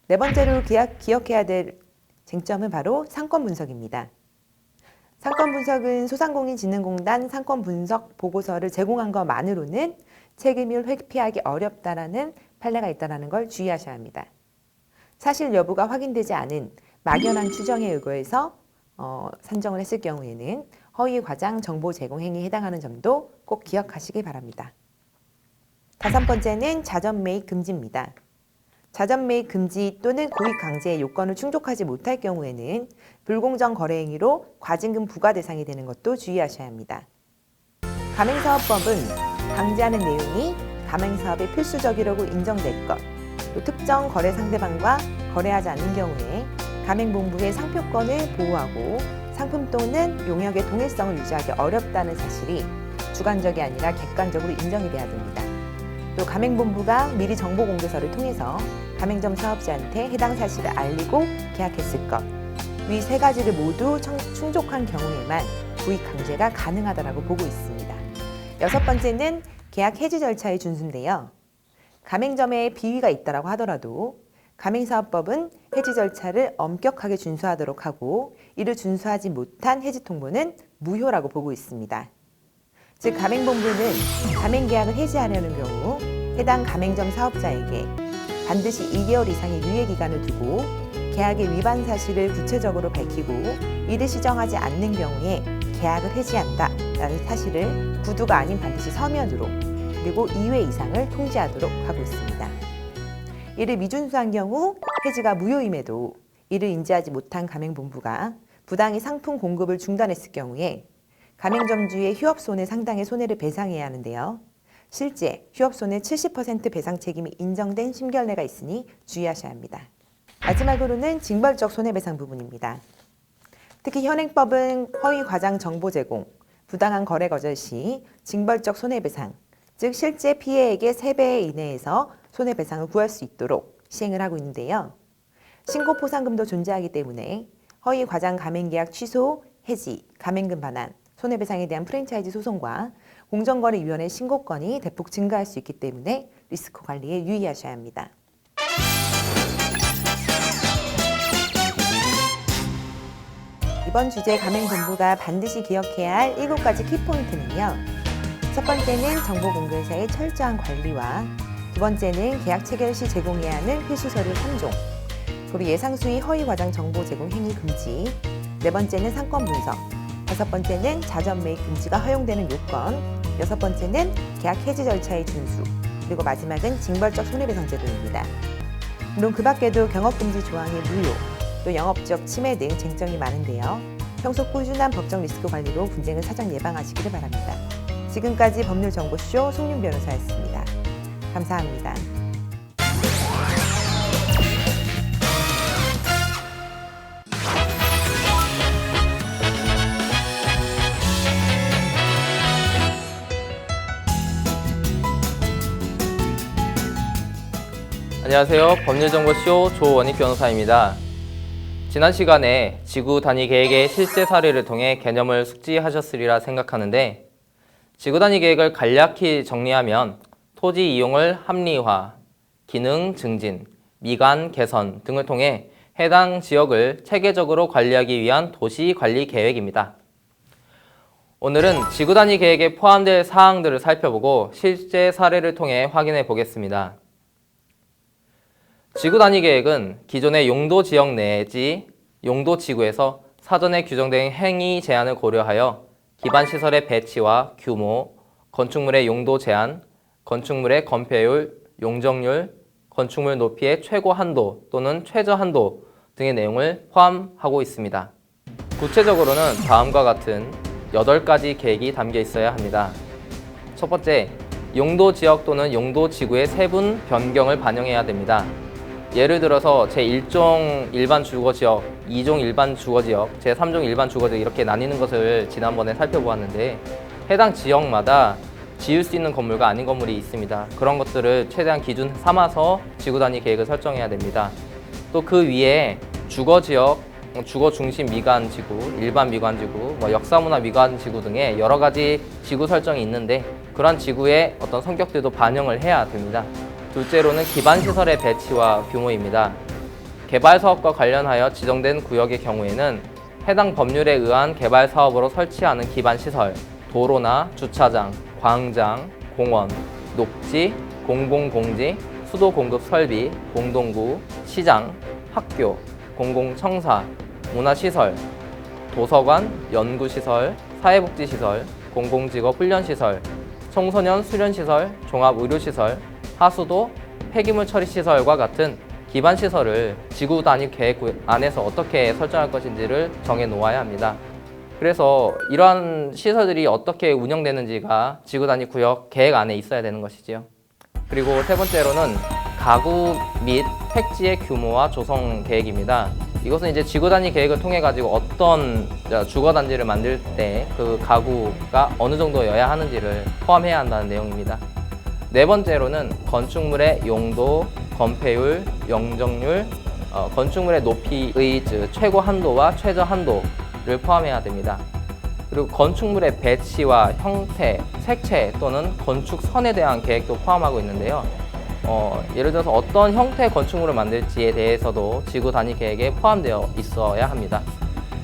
네 번째로 기억해야 될 쟁점은 바로 상권 분석입니다. 상권 분석은 소상공인진흥공단 상권 분석 보고서를 제공한 것만으로는 책임을 회피하기 어렵다라는 판례가 있다는 걸 주의하셔야 합니다. 사실 여부가 확인되지 않은 막연한 추정에 의거해서 산정을 했을 경우에는 허위 과장 정보 제공 행위에 해당하는 점도 꼭 기억하시기 바랍니다. 다섯 번째는 자전 매입 금지입니다. 자전 매입 금지 또는 고익 강제의 요건을 충족하지 못할 경우에는 불공정 거래 행위로 과징금 부과 대상이 되는 것도 주의하셔야 합니다. 가맹사업법은 강제하는 내용이 가맹사업의 필수적이라고 인정될 것, 또 특정 거래 상대방과 거래하지 않는 경우에 가맹본부의 상표권을 보호하고 상품 또는 용역의 동일성을 유지하기 어렵다는 사실이 주관적이 아니라 객관적으로 인정이 돼야 됩니다. 또 가맹본부가 미리 정보공개서를 통해서 가맹점 사업자한테 해당 사실을 알리고 계약했을 것, 위 세 가지를 모두 충족한 경우에만 고익 강제가 가능하다고 보고 있습니다. 여섯 번째는 계약 해지 절차의 준수인데요. 가맹점에 비위가 있다고 하더라도 가맹사업법은 해지 절차를 엄격하게 준수하도록 하고 이를 준수하지 못한 해지 통보는 무효라고 보고 있습니다. 즉 가맹본부는 가맹계약을 해지하려는 경우 해당 가맹점 사업자에게 반드시 2개월 이상의 유예 기간을 두고 계약의 위반 사실을 구체적으로 밝히고 이를 시정하지 않는 경우에 계약을 해지한다라는 사실을 구두가 아닌 반드시 서면으로 그리고 2회 이상을 통지하도록 하고 있습니다. 이를 미준수한 경우 해지가 무효임에도 이를 인지하지 못한 가맹본부가 부당히 상품 공급을 중단했을 경우에 가맹점주의 휴업손해 상당의 손해를 배상해야 하는데요. 실제 휴업손해 70% 배상 책임이 인정된 심결례가 있으니 주의하셔야 합니다. 마지막으로는 징벌적 손해배상 부분입니다. 특히 현행법은 허위 과장 정보 제공, 부당한 거래 거절 시 징벌적 손해배상, 즉 실제 피해액의 3배 이내에서 손해배상을 구할 수 있도록 시행을 하고 있는데요. 신고 포상금도 존재하기 때문에 허위 과장 가맹계약 취소, 해지, 가맹금 반환, 손해배상에 대한 프랜차이즈 소송과 공정거래위원회 신고건이 대폭 증가할 수 있기 때문에 리스크 관리에 유의하셔야 합니다. 이번 주제 가맹본부가 반드시 기억해야 할 7가지 키포인트는요. 첫 번째는 정보공개사의 철저한 관리와 두 번째는 계약 체결 시 제공해야 하는 필수 서류 3종, 그리고 예상수의 허위 과장 정보 제공 행위 금지, 네 번째는 상권 분석, 다섯 번째는 자전 매입 금지가 허용되는 요건, 여섯 번째는 계약 해지 절차의 준수, 그리고 마지막은 징벌적 손해배상 제도입니다. 물론 그 밖에도 경업금지 조항의 무효, 또 영업적 침해 등 쟁점이 많은데요. 평소 꾸준한 법적 리스크 관리로 분쟁을 사전 예방하시기를 바랍니다. 지금까지 법률정보쇼 송윤 변호사였습니다. 감사합니다. 안녕하세요. 법률정보쇼 조원익 변호사입니다. 지난 시간에 지구 단위 계획의 실제 사례를 통해 개념을 숙지하셨으리라 생각하는데, 지구 단위 계획을 간략히 정리하면 토지 이용을 합리화, 기능 증진, 미관 개선 등을 통해 해당 지역을 체계적으로 관리하기 위한 도시 관리 계획입니다. 오늘은 지구 단위 계획에 포함될 사항들을 살펴보고 실제 사례를 통해 확인해 보겠습니다. 지구 단위 계획은 기존의 용도 지역 내지 용도 지구에서 사전에 규정된 행위 제한을 고려하여 기반 시설의 배치와 규모, 건축물의 용도 제한, 건축물의 건폐율, 용적률, 건축물 높이의 최고 한도 또는 최저 한도 등의 내용을 포함하고 있습니다. 구체적으로는 다음과 같은 8가지 계획이 담겨 있어야 합니다. 첫 번째, 용도 지역 또는 용도 지구의 세분 변경을 반영해야 됩니다. 예를 들어서 제1종 일반 주거지역, 2종 일반 주거지역, 제3종 일반 주거지역 이렇게 나뉘는 것을 지난번에 살펴보았는데, 해당 지역마다 지을 수 있는 건물과 아닌 건물이 있습니다. 그런 것들을 최대한 기준 삼아서 지구 단위 계획을 설정해야 됩니다. 또 그 위에 주거지역, 주거 중심 미관 지구, 일반 미관 지구, 역사문화 미관 지구 등의 여러 가지 지구 설정이 있는데, 그러한 지구의 어떤 성격들도 반영을 해야 됩니다. 둘째로는 기반시설의 배치와 규모입니다. 개발사업과 관련하여 지정된 구역의 경우에는 해당 법률에 의한 개발사업으로 설치하는 기반시설, 도로나 주차장, 광장, 공원, 녹지, 공공공지, 수도공급 설비, 공동구, 시장, 학교, 공공청사, 문화시설, 도서관, 연구시설, 사회복지시설, 공공직업 훈련시설, 청소년 수련시설, 종합의료시설, 하수도, 폐기물 처리시설과 같은 기반시설을 지구 단위 계획 안에서 어떻게 설정할 것인지를 정해 놓아야 합니다. 그래서 이러한 시설들이 어떻게 운영되는지가 지구 단위 구역 계획 안에 있어야 되는 것이지요. 그리고 세 번째로는 가구 및 택지의 규모와 조성 계획입니다. 이것은 이제 지구 단위 계획을 통해 가지고 어떤 주거 단지를 만들 때 그 가구가 어느 정도여야 하는지를 포함해야 한다는 내용입니다. 네 번째로는 건축물의 용도, 건폐율, 용적률, 건축물의 높이의 최고 한도와 최저 한도를 포함해야 됩니다. 그리고 건축물의 배치와 형태, 색채 또는 건축선에 대한 계획도 포함하고 있는데요. 예를 들어서 어떤 형태의 건축물을 만들지에 대해서도 지구 단위 계획에 포함되어 있어야 합니다.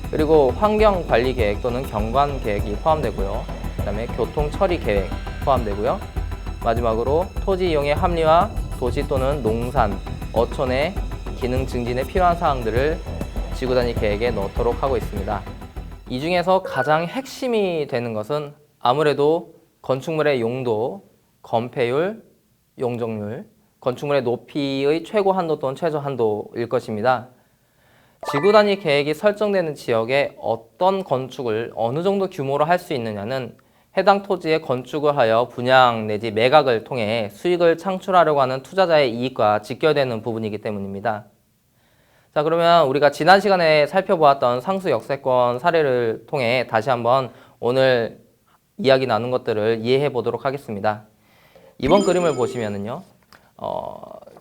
그리고 환경관리 계획 또는 경관 계획이 포함되고요. 그 다음에 교통 처리 계획 포함되고요. 마지막으로 토지 이용의 합리화, 도시 또는 농산, 어촌의 기능 증진에 필요한 사항들을 지구단위 계획에 넣도록 하고 있습니다. 이 중에서 가장 핵심이 되는 것은 아무래도 건축물의 용도, 건폐율, 용적률, 건축물의 높이의 최고 한도 또는 최저 한도일 것입니다. 지구단위 계획이 설정되는 지역에 어떤 건축을 어느 정도 규모로 할 수 있느냐는 해당 토지에 건축을 하여 분양 내지 매각을 통해 수익을 창출하려고 하는 투자자의 이익과 직결되는 부분이기 때문입니다. 자, 그러면 우리가 지난 시간에 살펴보았던 상수 역세권 사례를 통해 다시 한번 오늘 이야기 나눈 것들을 이해해 보도록 하겠습니다. 이번 그림을 보시면은요,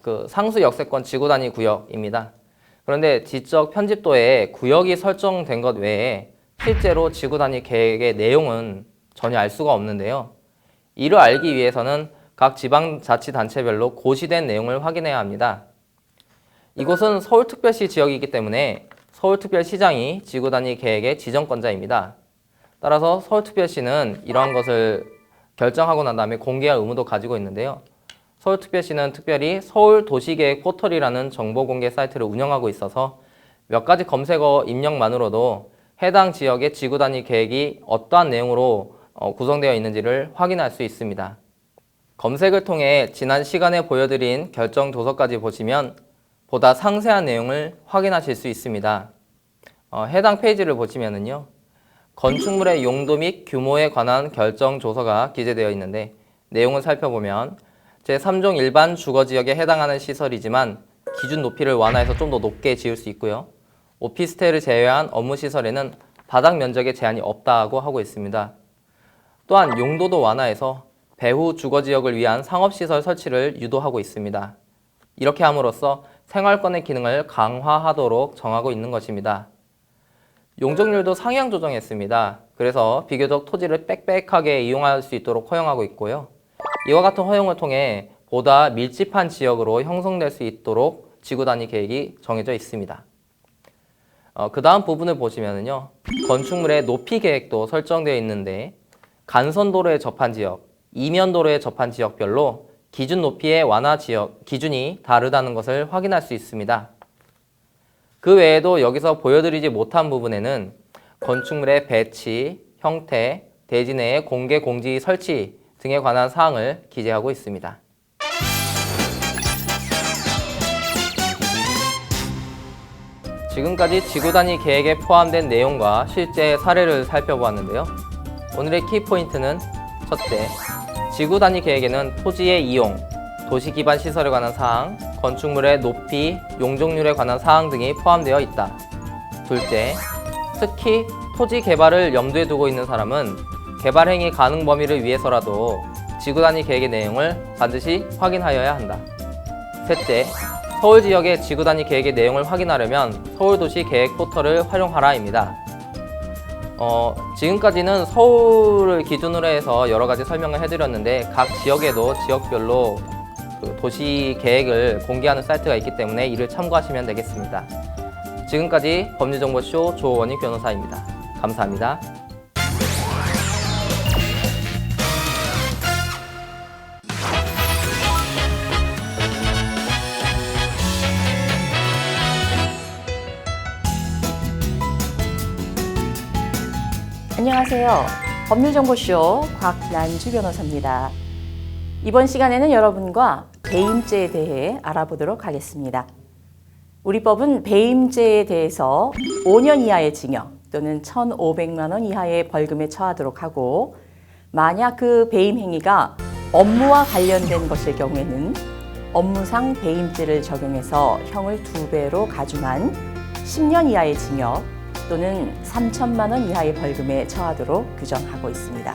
그 상수 역세권 지구단위 구역입니다. 그런데 지적 편집도에 구역이 설정된 것 외에 실제로 지구단위 계획의 내용은 전혀 알 수가 없는데요. 이를 알기 위해서는 각 지방자치단체별로 고시된 내용을 확인해야 합니다. 이곳은 서울특별시 지역이기 때문에 서울특별시장이 지구단위 계획의 지정권자입니다. 따라서 서울특별시는 이러한 것을 결정하고 난 다음에 공개할 의무도 가지고 있는데요. 서울특별시는 특별히 서울도시계획 포털이라는 정보공개 사이트를 운영하고 있어서 몇 가지 검색어 입력만으로도 해당 지역의 지구단위 계획이 어떠한 내용으로 구성되어 있는지를 확인할 수 있습니다. 검색을 통해 지난 시간에 보여드린 결정 도서까지 보시면 보다 상세한 내용을 확인하실 수 있습니다. 해당 페이지를 보시면은요, 건축물의 용도 및 규모에 관한 결정 조서가 기재되어 있는데 내용을 살펴보면 제3종 일반 주거지역에 해당하는 시설이지만 기준 높이를 완화해서 좀 더 높게 지을 수 있고요. 오피스텔을 제외한 업무시설에는 바닥 면적에 제한이 없다고 하고 있습니다. 또한 용도도 완화해서 배후 주거지역을 위한 상업시설 설치를 유도하고 있습니다. 이렇게 함으로써 생활권의 기능을 강화하도록 정하고 있는 것입니다. 용적률도 상향 조정했습니다. 그래서 비교적 토지를 빽빽하게 이용할 수 있도록 허용하고 있고요. 이와 같은 허용을 통해 보다 밀집한 지역으로 형성될 수 있도록 지구단위 계획이 정해져 있습니다. 그 다음 부분을 보시면요, 건축물의 높이 계획도 설정되어 있는데 간선도로에 접한 지역, 이면도로에 접한 지역별로 기준 높이의 완화 지역 기준이 다르다는 것을 확인할 수 있습니다. 그 외에도 여기서 보여드리지 못한 부분에는 건축물의 배치, 형태, 대지 내의 공개 공지 설치 등에 관한 사항을 기재하고 있습니다. 지금까지 지구단위 계획에 포함된 내용과 실제 사례를 살펴보았는데요. 오늘의 키포인트는 첫째, 지구단위 계획에는 토지의 이용, 도시기반 시설에 관한 사항, 건축물의 높이, 용적률에 관한 사항 등이 포함되어 있다. 둘째, 특히 토지 개발을 염두에 두고 있는 사람은 개발 행위 가능 범위를 위해서라도 지구단위 계획의 내용을 반드시 확인하여야 한다. 셋째, 서울 지역의 지구단위 계획의 내용을 확인하려면 서울도시 계획 포털을 활용하라입니다. 지금까지는 서울을 기준으로 해서 여러 가지 설명을 해드렸는데 각 지역에도 지역별로 그 도시 계획을 공개하는 사이트가 있기 때문에 이를 참고하시면 되겠습니다. 지금까지 법률정보쇼 조원익 변호사입니다. 감사합니다. 안녕하세요. 법률정보쇼 곽난주 변호사입니다. 이번 시간에는 여러분과 배임죄에 대해 알아보도록 하겠습니다. 우리 법은 배임죄에 대해서 5년 이하의 징역 또는 1,500만 원 이하의 벌금에 처하도록 하고, 만약 그 배임 행위가 업무와 관련된 것일 경우에는 업무상 배임죄를 적용해서 형을 2배로 가중한 10년 이하의 징역 또는 3천만 원 이하의 벌금에 처하도록 규정하고 있습니다.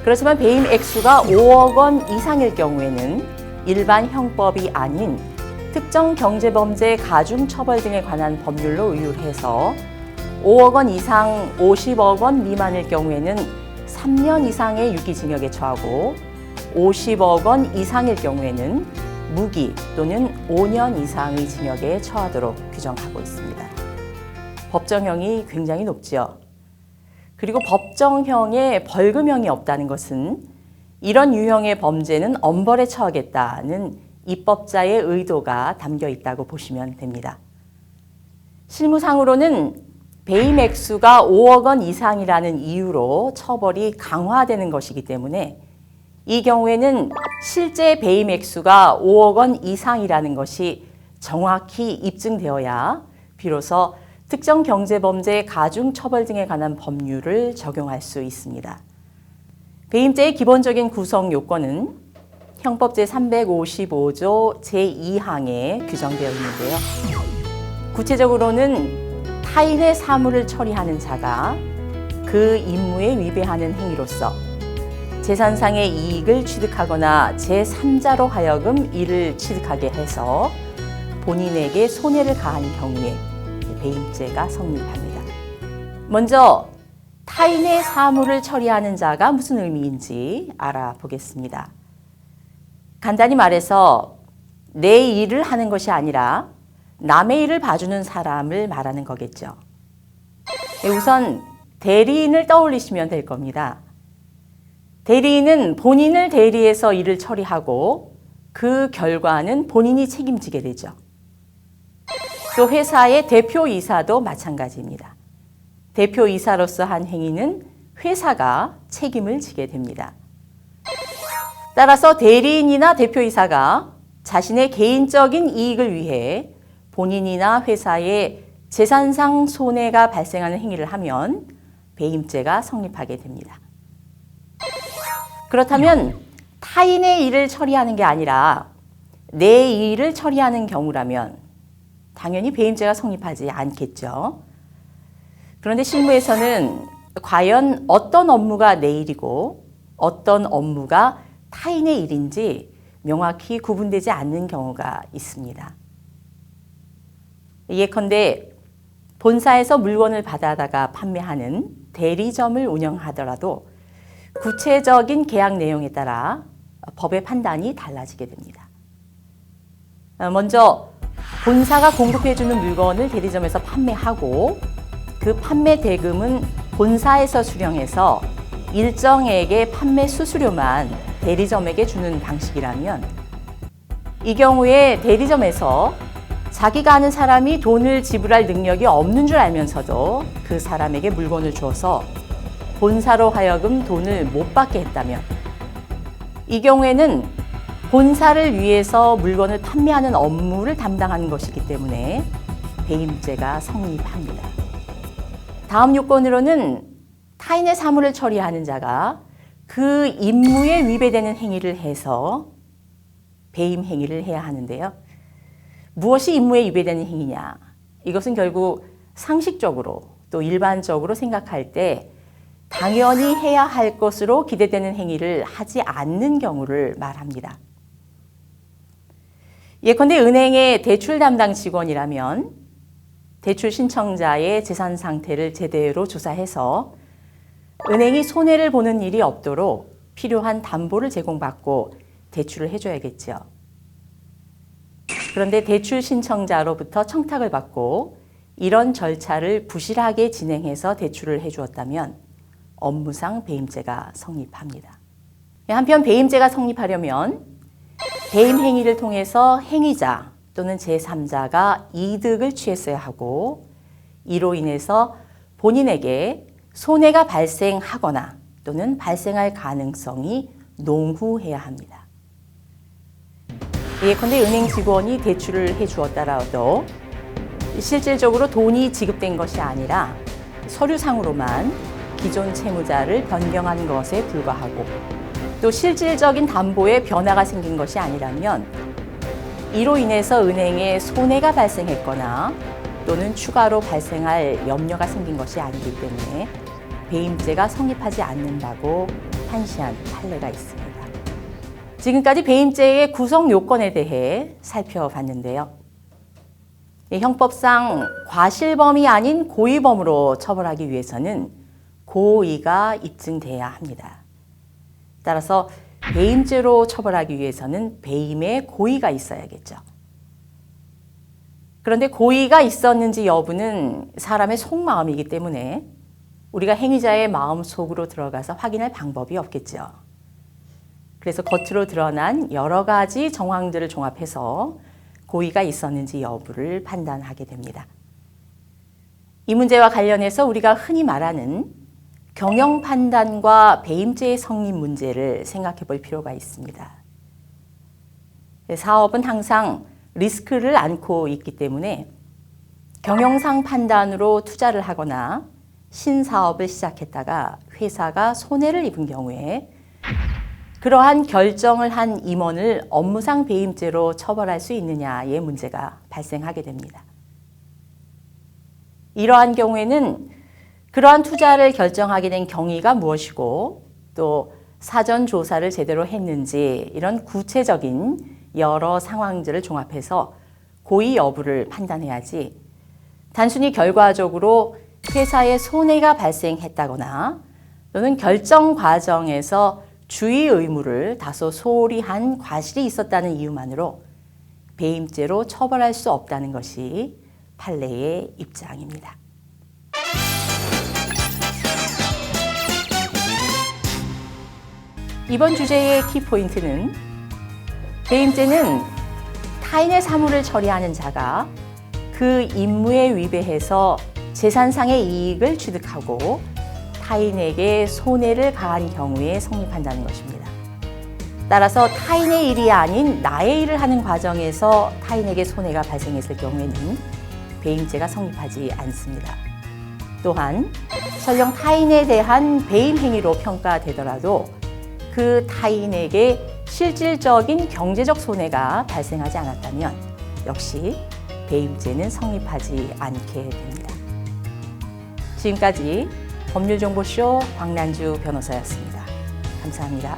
그렇지만 배임 액수가 5억 원 이상일 경우에는 일반 형법이 아닌 특정 경제범죄 가중처벌 등에 관한 법률로 의율해서 5억 원 이상 50억 원 미만일 경우에는 3년 이상의 유기징역에 처하고 50억 원 이상일 경우에는 무기 또는 5년 이상의 징역에 처하도록 규정하고 있습니다. 법정형이 굉장히 높지요. 그리고 법정형에 벌금형이 없다는 것은 이런 유형의 범죄는 엄벌에 처하겠다는 입법자의 의도가 담겨 있다고 보시면 됩니다. 실무상으로는 배임 액수가 5억 원 이상이라는 이유로 처벌이 강화되는 것이기 때문에 이 경우에는 실제 배임 액수가 5억 원 이상이라는 것이 정확히 입증되어야 비로소 특정 경제범죄 가중처벌 등에 관한 법률을 적용할 수 있습니다. 배임죄의 기본적인 구성 요건은 형법 제355조 제2항에 규정되어 있는데요. 구체적으로는 타인의 사물을 처리하는 자가 그 임무에 위배하는 행위로서 재산상의 이익을 취득하거나 제3자로 하여금 이를 취득하게 해서 본인에게 손해를 가한 경우에 배임죄가 성립합니다. 먼저 타인의 사물을 처리하는 자가 무슨 의미인지 알아보겠습니다. 간단히 말해서 내 일을 하는 것이 아니라 남의 일을 봐주는 사람을 말하는 거겠죠. 우선 대리인을 떠올리시면 될 겁니다. 대리인은 본인을 대리해서 일을 처리하고 그 결과는 본인이 책임지게 되죠. 또 회사의 대표이사도 마찬가지입니다. 대표이사로서 한 행위는 회사가 책임을 지게 됩니다. 따라서 대리인이나 대표이사가 자신의 개인적인 이익을 위해 본인이나 회사에 재산상 손해가 발생하는 행위를 하면 배임죄가 성립하게 됩니다. 그렇다면 타인의 일을 처리하는 게 아니라 내 일을 처리하는 경우라면 당연히 배임죄가 성립하지 않겠죠. 그런데 실무에서는 과연 어떤 업무가 내 일이고 어떤 업무가 타인의 일인지 명확히 구분되지 않는 경우가 있습니다. 예컨대 본사에서 물건을 받아다가 판매하는 대리점을 운영하더라도 구체적인 계약 내용에 따라 법의 판단이 달라지게 됩니다. 먼저 본사가 공급해주는 물건을 대리점에서 판매하고 그 판매 대금은 본사에서 수령해서 일정액의 판매 수수료만 대리점에게 주는 방식이라면 이 경우에 대리점에서 자기가 아는 사람이 돈을 지불할 능력이 없는 줄 알면서도 그 사람에게 물건을 주어서 본사로 하여금 돈을 못 받게 했다면 이 경우에는 본사를 위해서 물건을 판매하는 업무를 담당하는 것이기 때문에 배임죄가 성립합니다. 다음 요건으로는 타인의 사물을 처리하는 자가 그 임무에 위배되는 행위를 해서 배임 행위를 해야 하는데요. 무엇이 임무에 위배되는 행위냐? 이것은 결국 상식적으로 또 일반적으로 생각할 때 당연히 해야 할 것으로 기대되는 행위를 하지 않는 경우를 말합니다. 예컨대 은행의 대출 담당 직원이라면 대출 신청자의 재산 상태를 제대로 조사해서 은행이 손해를 보는 일이 없도록 필요한 담보를 제공받고 대출을 해줘야겠죠. 그런데 대출 신청자로부터 청탁을 받고 이런 절차를 부실하게 진행해서 대출을 해주었다면 업무상 배임죄가 성립합니다. 한편 배임죄가 성립하려면 배임 행위를 통해서 행위자 또는 제3자가 이득을 취했어야 하고 이로 인해서 본인에게 손해가 발생하거나 또는 발생할 가능성이 농후해야 합니다. 예컨대 은행 직원이 대출을 해주었다라도 실질적으로 돈이 지급된 것이 아니라 서류상으로만 기존 채무자를 변경한 것에 불과하고 또 실질적인 담보에 변화가 생긴 것이 아니라면 이로 인해서 은행에 손해가 발생했거나 또는 추가로 발생할 염려가 생긴 것이 아니기 때문에 배임죄가 성립하지 않는다고 판시한 판례가 있습니다. 지금까지 배임죄의 구성 요건에 대해 살펴봤는데요. 형법상 과실범이 아닌 고의범으로 처벌하기 위해서는 고의가 입증돼야 합니다. 따라서 배임죄로 처벌하기 위해서는 배임의 고의가 있어야겠죠. 그런데 고의가 있었는지 여부는 사람의 속마음이기 때문에 우리가 행위자의 마음 속으로 들어가서 확인할 방법이 없겠죠. 그래서 겉으로 드러난 여러 가지 정황들을 종합해서 고의가 있었는지 여부를 판단하게 됩니다. 이 문제와 관련해서 우리가 흔히 말하는 경영 판단과 배임죄의 성립 문제를 생각해 볼 필요가 있습니다. 사업은 항상 리스크를 안고 있기 때문에 경영상 판단으로 투자를 하거나 신사업을 시작했다가 회사가 손해를 입은 경우에 그러한 결정을 한 임원을 업무상 배임죄로 처벌할 수 있느냐의 문제가 발생하게 됩니다. 이러한 경우에는 그러한 투자를 결정하게 된 경위가 무엇이고 또 사전 조사를 제대로 했는지 이런 구체적인 여러 상황들을 종합해서 고의 여부를 판단해야지 단순히 결과적으로 회사에 손해가 발생했다거나 또는 결정 과정에서 주의 의무를 다소 소홀히 한 과실이 있었다는 이유만으로 배임죄로 처벌할 수 없다는 것이 판례의 입장입니다. 이번 주제의 키포인트는 배임죄는 타인의 사물을 처리하는 자가 그 임무에 위배해서 재산상의 이익을 취득하고 타인에게 손해를 가한 경우에 성립한다는 것입니다. 따라서 타인의 일이 아닌 나의 일을 하는 과정에서 타인에게 손해가 발생했을 경우에는 배임죄가 성립하지 않습니다. 또한 설령 타인에 대한 배임 행위로 평가되더라도 그 타인에게 실질적인 경제적 손해가 발생하지 않았다면 역시 배임죄는 성립하지 않게 됩니다. 지금까지 법률정보쇼 광란주 변호사였습니다. 감사합니다.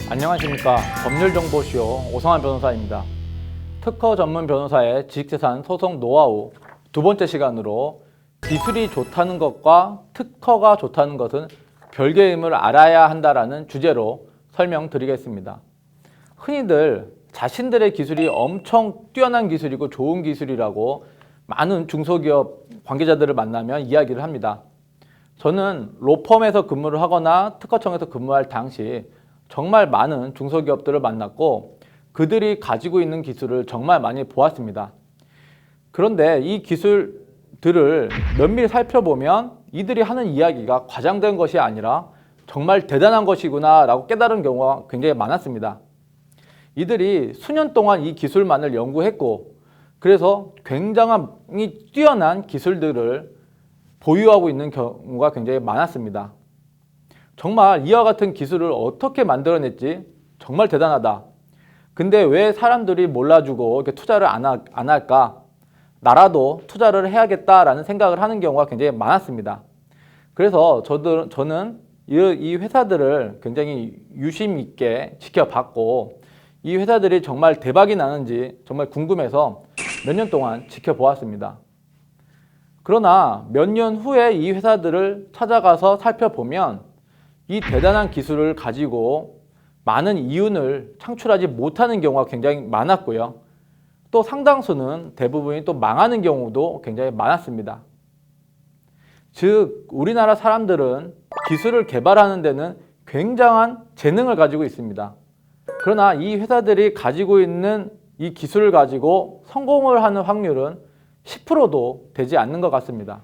안녕하십니까. 법률정보쇼 오성환 변호사입니다. 특허 전문 변호사의 지식재산 소송 노하우 두 번째 시간으로 기술이 좋다는 것과 특허가 좋다는 것은 별개의 의무를 알아야 한다라는 주제로 설명드리겠습니다. 흔히들 자신들의 기술이 엄청 뛰어난 기술이고 좋은 기술이라고 많은 중소기업 관계자들을 만나면 이야기를 합니다. 저는 로펌에서 근무를 하거나 특허청에서 근무할 당시 정말 많은 중소기업들을 만났고 그들이 가지고 있는 기술을 정말 많이 보았습니다. 그런데 이 기술들을 면밀히 살펴보면 이들이 하는 이야기가 과장된 것이 아니라 정말 대단한 것이구나 라고 깨달은 경우가 굉장히 많았습니다. 이들이 수년 동안 이 기술만을 연구했고 그래서 굉장히 뛰어난 기술들을 보유하고 있는 경우가 굉장히 많았습니다. 정말 이와 같은 기술을 어떻게 만들어냈지 정말 대단하다. 근데 왜 사람들이 몰라주고 이렇게 투자를 안 할까? 나라도 투자를 해야겠다라는 생각을 하는 경우가 굉장히 많았습니다. 그래서 저는 이 회사들을 굉장히 유심 있게 지켜봤고 이 회사들이 정말 대박이 나는지 정말 궁금해서 몇 년 동안 지켜보았습니다. 그러나 몇 년 후에 이 회사들을 찾아가서 살펴보면 이 대단한 기술을 가지고 많은 이윤을 창출하지 못하는 경우가 굉장히 많았고요. 또 상당수는 대부분이 또 망하는 경우도 굉장히 많았습니다. 즉, 우리나라 사람들은 기술을 개발하는 데는 굉장한 재능을 가지고 있습니다. 그러나 이 회사들이 가지고 있는 이 기술을 가지고 성공을 하는 확률은 10%도 되지 않는 것 같습니다.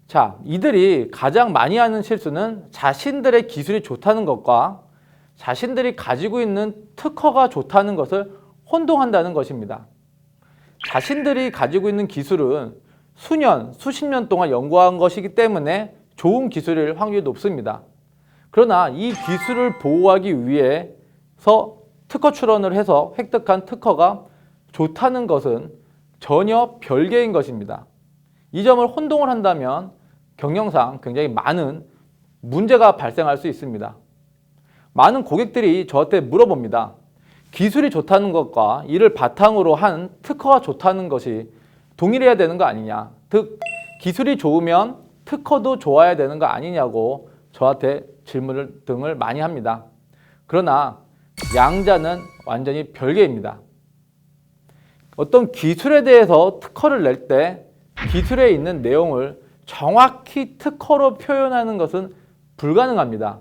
자, 이들이 가장 많이 하는 실수는 자신들의 기술이 좋다는 것과 자신들이 가지고 있는 특허가 좋다는 것을 혼동한다는 것입니다. 자신들이 가지고 있는 기술은 수년, 수십 년 동안 연구한 것이기 때문에 좋은 기술일 확률이 높습니다. 그러나 이 기술을 보호하기 위해서 특허 출원을 해서 획득한 특허가 좋다는 것은 전혀 별개인 것입니다. 이 점을 혼동을 한다면 경영상 굉장히 많은 문제가 발생할 수 있습니다. 많은 고객들이 저한테 물어봅니다. 기술이 좋다는 것과 이를 바탕으로 한 특허가 좋다는 것이 동일해야 되는 거 아니냐. 즉, 기술이 좋으면 특허도 좋아야 되는 거 아니냐고 저한테 질문을 등을 많이 합니다. 그러나 양자는 완전히 별개입니다. 어떤 기술에 대해서 특허를 낼 때 기술에 있는 내용을 정확히 특허로 표현하는 것은 불가능합니다.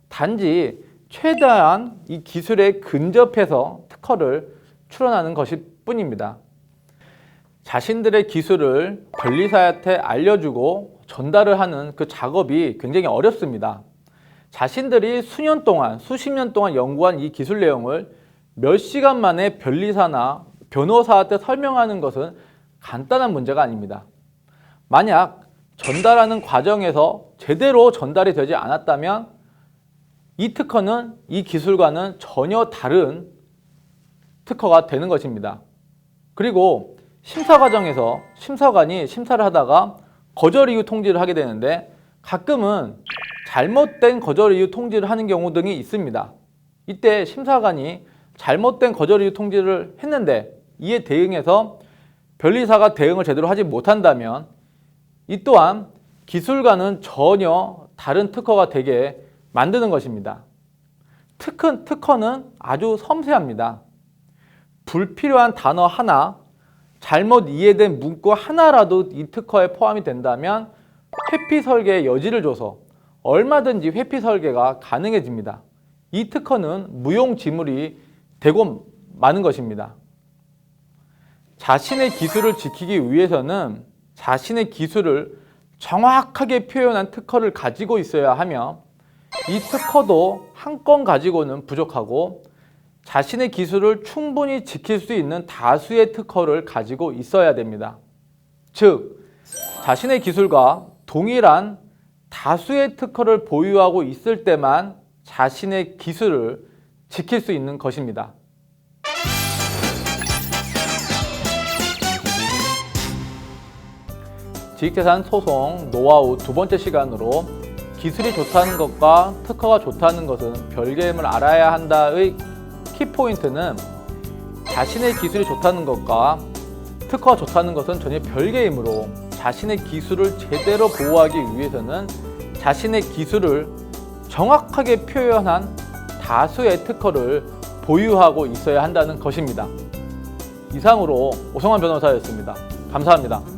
단지 최대한 이 기술에 근접해서 특허를 출원하는 것일 뿐입니다. 자신들의 기술을 변리사한테 알려주고 전달을 하는 그 작업이 굉장히 어렵습니다. 자신들이 수년 동안, 수십 년 동안 연구한 이 기술 내용을 몇 시간 만에 변리사나 변호사한테 설명하는 것은 간단한 문제가 아닙니다. 만약 전달하는 과정에서 제대로 전달이 되지 않았다면 이 특허는 이 기술과는 전혀 다른 특허가 되는 것입니다. 그리고 심사 과정에서 심사관이 심사를 하다가 거절 이유 통지를 하게 되는데 가끔은 잘못된 거절 이유 통지를 하는 경우 등이 있습니다. 이때 심사관이 잘못된 거절 이유 통지를 했는데 이에 대응해서 변리사가 대응을 제대로 하지 못한다면 이 또한 기술과는 전혀 다른 특허가 되게 만드는 것입니다. 특허는 아주 섬세합니다. 불필요한 단어 하나, 잘못 이해된 문구 하나라도 이 특허에 포함이 된다면 회피 설계의 여지를 줘서 얼마든지 회피 설계가 가능해집니다. 이 특허는 무용지물이 되고 마는 것입니다. 자신의 기술을 지키기 위해서는 자신의 기술을 정확하게 표현한 특허를 가지고 있어야 하며 이 특허도 한 건 가지고는 부족하고 자신의 기술을 충분히 지킬 수 있는 다수의 특허를 가지고 있어야 됩니다. 즉, 자신의 기술과 동일한 다수의 특허를 보유하고 있을 때만 자신의 기술을 지킬 수 있는 것입니다. 지식재산 소송 노하우 두 번째 시간으로 기술이 좋다는 것과 특허가 좋다는 것은 별개임을 알아야 한다의 키포인트는 자신의 기술이 좋다는 것과 특허가 좋다는 것은 전혀 별개이므로 자신의 기술을 제대로 보호하기 위해서는 자신의 기술을 정확하게 표현한 다수의 특허를 보유하고 있어야 한다는 것입니다. 이상으로 오성환 변호사였습니다. 감사합니다.